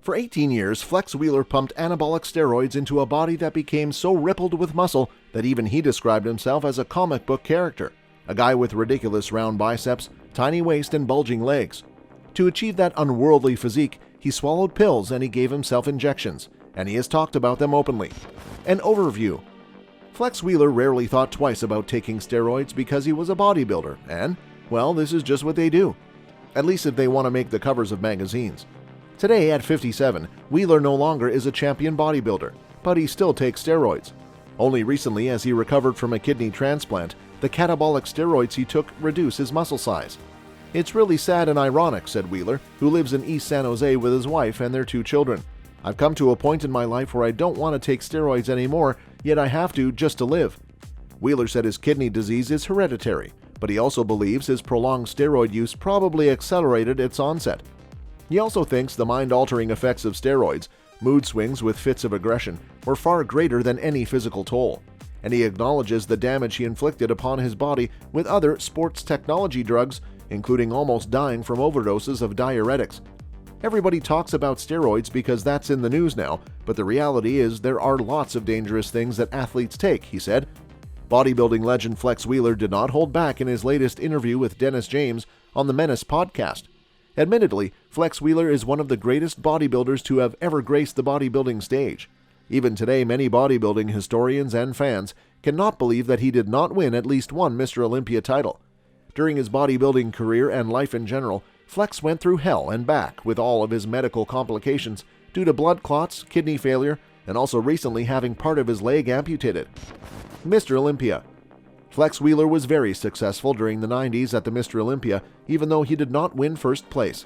For 18 years, Flex Wheeler pumped anabolic steroids into a body that became so rippled with muscle that even he described himself as a comic book character, a guy with ridiculous round biceps, tiny waist, and bulging legs. To achieve that unworldly physique, he swallowed pills and he gave himself injections, and he has talked about them openly. An overview. Flex Wheeler rarely thought twice about taking steroids because he was a bodybuilder, and, well, this is just what they do. At least if they want to make the covers of magazines. Today, at 57, Wheeler no longer is a champion bodybuilder, but he still takes steroids. Only recently, as he recovered from a kidney transplant, the catabolic steroids he took reduce his muscle size. "It's really sad and ironic," said Wheeler, who lives in East San Jose with his wife and their 2 children. "I've come to a point in my life where I don't want to take steroids anymore, yet I have to just to live." Wheeler said his kidney disease is hereditary, but he also believes his prolonged steroid use probably accelerated its onset. He also thinks the mind-altering effects of steroids, mood swings with fits of aggression, were far greater than any physical toll, and he acknowledges the damage he inflicted upon his body with other sports technology drugs, including almost dying from overdoses of diuretics. Everybody talks about steroids because that's in the news now, but the reality is there are lots of dangerous things that athletes take, he said. Bodybuilding legend Flex Wheeler did not hold back in his latest interview with Dennis James on the Menace podcast. Admittedly, Flex Wheeler is one of the greatest bodybuilders to have ever graced the bodybuilding stage. Even today, many bodybuilding historians and fans cannot believe that he did not win at least one Mr. Olympia title. During his bodybuilding career and life in general, Flex went through hell and back with all of his medical complications due to blood clots, kidney failure, and also recently having part of his leg amputated. Mr. Olympia. Flex Wheeler was very successful during the 90s at the Mr. Olympia, even though he did not win first place.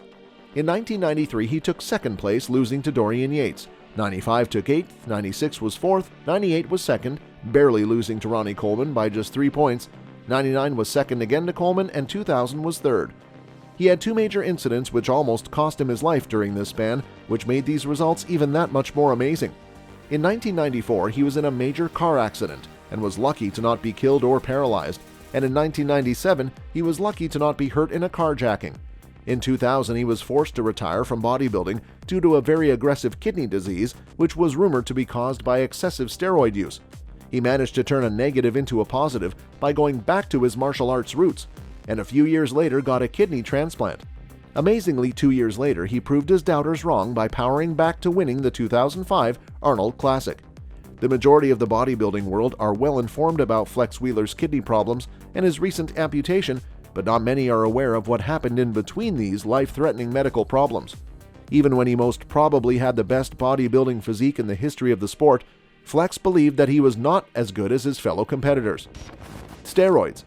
In 1993, he took second place, losing to Dorian Yates. 95 took 8th, 96 was 4th, 98 was 2nd, barely losing to Ronnie Coleman by just 3 points. 99 was 2nd again to Coleman, and 2000 was 3rd. He had 2 major incidents which almost cost him his life during this span, which made these results even that much more amazing. In 1994, he was in a major car accident and was lucky to not be killed or paralyzed, and in 1997, he was lucky to not be hurt in a carjacking. In 2000, he was forced to retire from bodybuilding due to a very aggressive kidney disease, which was rumored to be caused by excessive steroid use. He managed to turn a negative into a positive by going back to his martial arts roots, and a few years later got a kidney transplant. Amazingly, 2 years later, he proved his doubters wrong by powering back to winning the 2005 Arnold Classic. The majority of the bodybuilding world are well informed about Flex Wheeler's kidney problems and his recent amputation, but not many are aware of what happened in between these life-threatening medical problems. Even when he most probably had the best bodybuilding physique in the history of the sport, Flex believed that he was not as good as his fellow competitors. Steroids.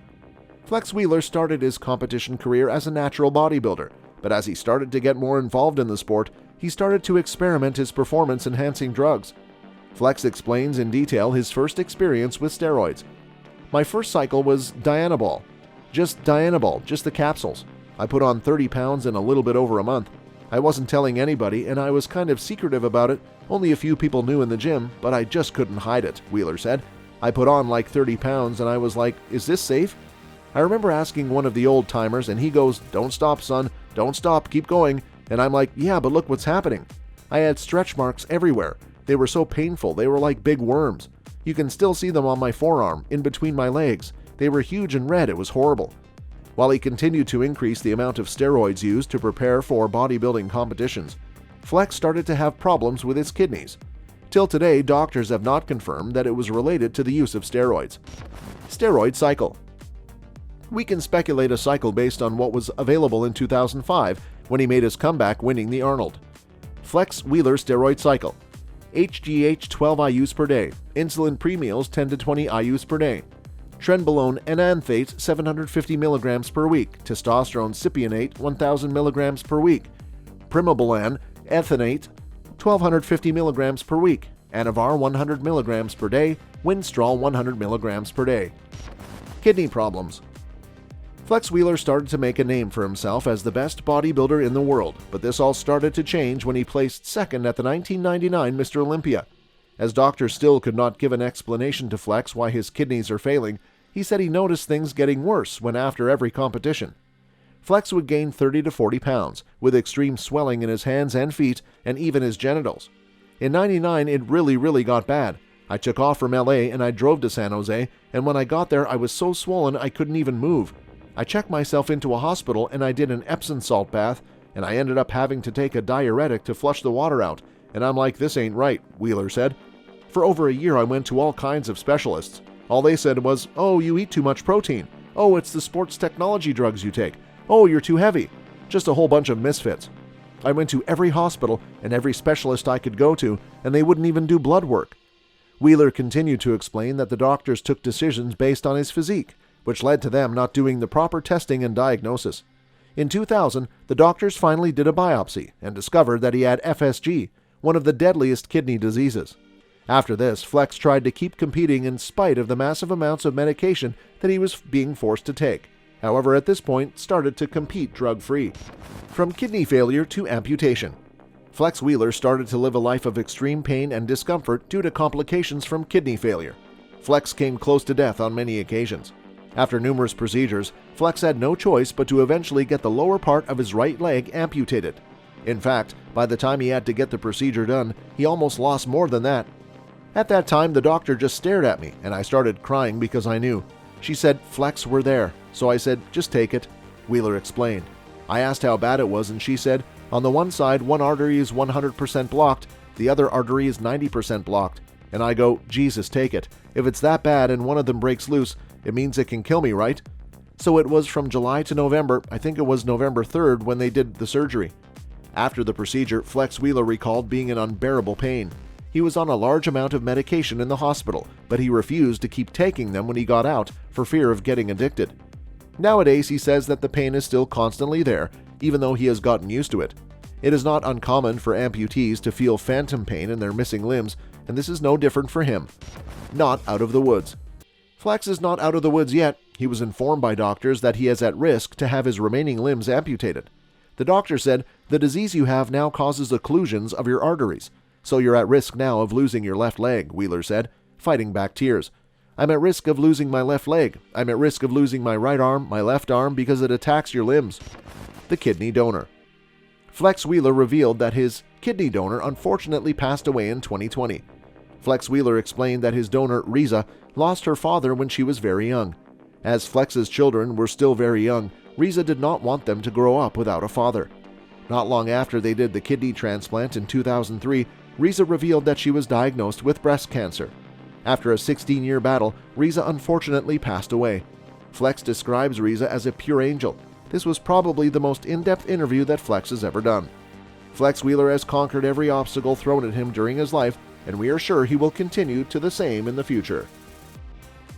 Flex Wheeler started his competition career as a natural bodybuilder, but as he started to get more involved in the sport, he started to experiment his performance-enhancing drugs. Flex explains in detail his first experience with steroids. "My first cycle was Dianabol, just the capsules. I put on 30 pounds in a little bit over a month. I wasn't telling anybody, and I was kind of secretive about it. Only a few people knew in the gym, but I just couldn't hide it," Wheeler said. "I put on like 30 pounds, and I was like, is this safe?" I remember asking one of the old-timers, and he goes, "Don't stop, son. Don't stop. Keep going." And I'm like, "Yeah, but look what's happening." I had stretch marks everywhere. They were so painful, they were like big worms. You can still see them on my forearm, in between my legs. They were huge and red, it was horrible. While he continued to increase the amount of steroids used to prepare for bodybuilding competitions, Flex started to have problems with his kidneys. Till today, doctors have not confirmed that it was related to the use of steroids. Steroid cycle. We can speculate a cycle based on what was available in 2005 when he made his comeback winning the Arnold. Flex Wheeler steroid cycle. HGH 12 IUs per day, insulin pre-meals 10 to 20 IUs per day, trenbolone enanthate 750 mg per week, testosterone cypionate 1000 mg per week, primobolan ethanate 1250 mg per week, Anavar 100 mg per day, Winstrol 100 mg per day. Kidney problems. Flex Wheeler started to make a name for himself as the best bodybuilder in the world, but this all started to change when he placed second at the 1999 Mr. Olympia. As doctors still could not give an explanation to Flex why his kidneys are failing, he said he noticed things getting worse when after every competition. Flex would gain 30 to 40 pounds, with extreme swelling in his hands and feet, and even his genitals. In '99, it really got bad. I took off from LA and I drove to San Jose, and when I got there I was so swollen I couldn't even move. I checked myself into a hospital and I did an Epsom salt bath, and I ended up having to take a diuretic to flush the water out, and I'm like, this ain't right, Wheeler said. For over a year I went to all kinds of specialists. All they said was, oh, you eat too much protein. Oh, it's the sports technology drugs you take. Oh, you're too heavy. Just a whole bunch of misfits. I went to every hospital and every specialist I could go to, and they wouldn't even do blood work. Wheeler continued to explain that the doctors took decisions based on his physique, which led to them not doing the proper testing and diagnosis. In 2000, the doctors finally did a biopsy and discovered that he had FSG, one of the deadliest kidney diseases. After this, Flex tried to keep competing in spite of the massive amounts of medication that he was being forced to take. However, at this point, started to compete drug-free. From kidney failure to amputation. Flex Wheeler started to live a life of extreme pain and discomfort due to complications from kidney failure. Flex came close to death on many occasions. After numerous procedures, Flex had no choice but to eventually get the lower part of his right leg amputated. In fact, by the time he had to get the procedure done, he almost lost more than that. At that time, the doctor just stared at me, and I started crying because I knew. She said, Flex, we're there. So I said, just take it, Wheeler explained. I asked how bad it was, and she said, on the one side, one artery is 100% blocked, the other artery is 90% blocked. And I go, Jesus, take it. If it's that bad and one of them breaks loose, it means it can kill me, right? So it was from July to November, I think it was November 3rd when they did the surgery. After the procedure, Flex Wheeler recalled being in unbearable pain. He was on a large amount of medication in the hospital, but he refused to keep taking them when he got out for fear of getting addicted. Nowadays, he says that the pain is still constantly there, even though he has gotten used to it. It is not uncommon for amputees to feel phantom pain in their missing limbs, and this is no different for him. Not out of the woods. Flex is not out of the woods yet. He was informed by doctors that he is at risk to have his remaining limbs amputated. The doctor said, the disease you have now causes occlusions of your arteries, so you're at risk now of losing your left leg, Wheeler said, fighting back tears. I'm at risk of losing my left leg. I'm at risk of losing my right arm, my left arm, because it attacks your limbs. The kidney donor. Flex Wheeler revealed that his kidney donor unfortunately passed away in 2020. Flex Wheeler explained that his donor, Riza, lost her father when she was very young. As Flex's children were still very young, Riza did not want them to grow up without a father. Not long after they did the kidney transplant in 2003, Riza revealed that she was diagnosed with breast cancer. After a 16-year battle, Riza unfortunately passed away. Flex describes Riza as a pure angel. This was probably the most in-depth interview that Flex has ever done. Flex Wheeler has conquered every obstacle thrown at him during his life, and we are sure he will continue to the same in the future.